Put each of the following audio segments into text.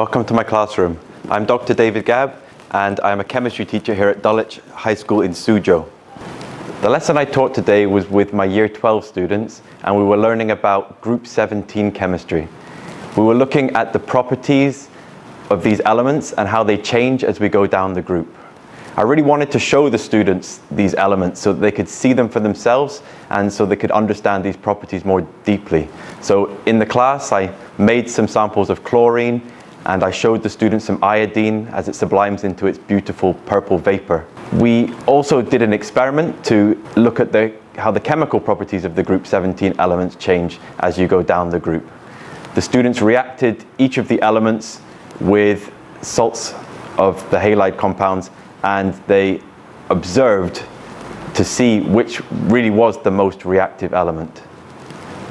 Welcome to my classroom. I'm Dr. David Gabb, and I'm a chemistry teacher here at Dulwich High School in Suzhou. The lesson I taught today was with my Year 12 students, and we were learning about Group 17 chemistry. We were looking at the properties of these elements and how they change as we go down the group. I really wanted to show the students these elements so that they could see them for themselves and so they could understand these properties more deeply. So in the class, I made some samples of chlorine and I showed the students some iodine as it sublimes into its beautiful purple vapor. We also did an experiment to look at how the chemical properties of the group 17 elements change as you go down the group. The students reacted each of the elements with salts of the halide compounds, and they observed to see which really was the most reactive element.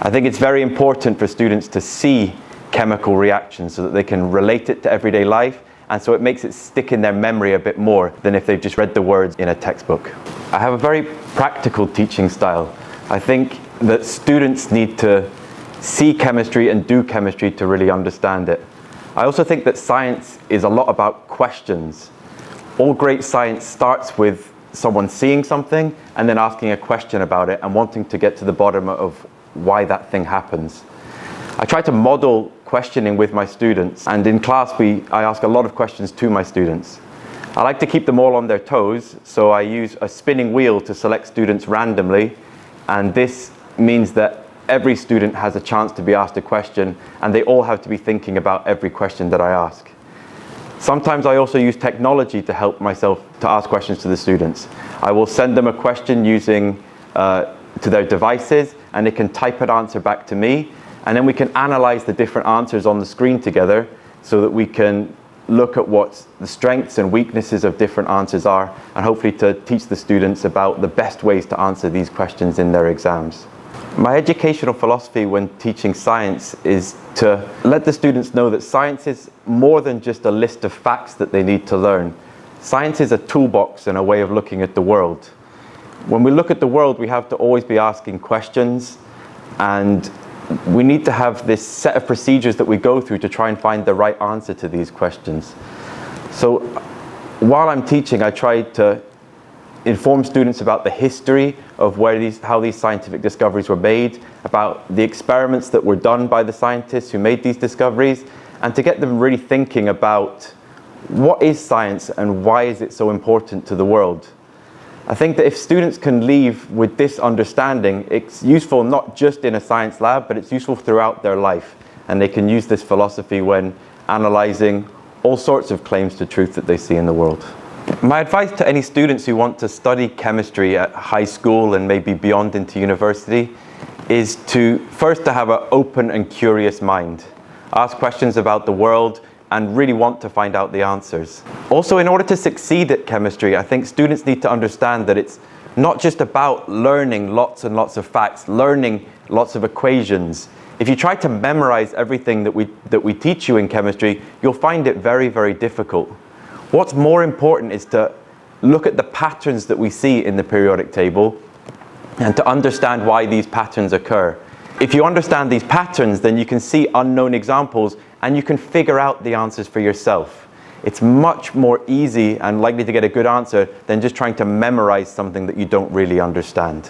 I think it's very important for students to see chemical reactions so that they can relate it to everyday life, and so it makes it stick in their memory a bit more than if they've just read the words in a textbook. I have a very practical teaching style. I think that students need to see chemistry and do chemistry to really understand it. I also think that science is a lot about questions. All great science starts with someone seeing something and then asking a question about it and wanting to get to the bottom of why that thing happens. I try to model questioning with my students, and in class I ask a lot of questions to my students. I like to keep them all on their toes, so I use a spinning wheel to select students randomly, and this means that every student has a chance to be asked a question and they all have to be thinking about every question that I ask. Sometimes I also use technology to help myself to ask questions to the students. I will send them a question using to their devices, and they can type an answer back to me, and then we can analyze the different answers on the screen together so that we can look at what the strengths and weaknesses of different answers are, and hopefully to teach the students about the best ways to answer these questions in their exams. My educational philosophy when teaching science is to let the students know that science is more than just a list of facts that they need to learn. Science is a toolbox and a way of looking at the world. When we look at the world, we have to always be asking questions, and we need to have this set of procedures that we go through to try and find the right answer to these questions. So while I'm teaching, I try to inform students about the history of how these scientific discoveries were made, about the experiments that were done by the scientists who made these discoveries, and to get them really thinking about what is science and why is it so important to the world. I think that if students can leave with this understanding, it's useful not just in a science lab, but it's useful throughout their life, and they can use this philosophy when analyzing all sorts of claims to truth that they see in the world. My advice to any students who want to study chemistry at high school and maybe beyond into university is to first to have an open and curious mind. Ask questions about the world and really want to find out the answers. Also, in order to succeed at chemistry, I think students need to understand that it's not just about learning lots and lots of facts, learning lots of equations. If you try to memorize everything that we teach you in chemistry, you'll find it very, very difficult. What's more important is to look at the patterns that we see in the periodic table and to understand why these patterns occur. If you understand these patterns, then you can see unknown examples and you can figure out the answers for yourself. It's much more easy and likely to get a good answer than just trying to memorize something that you don't really understand.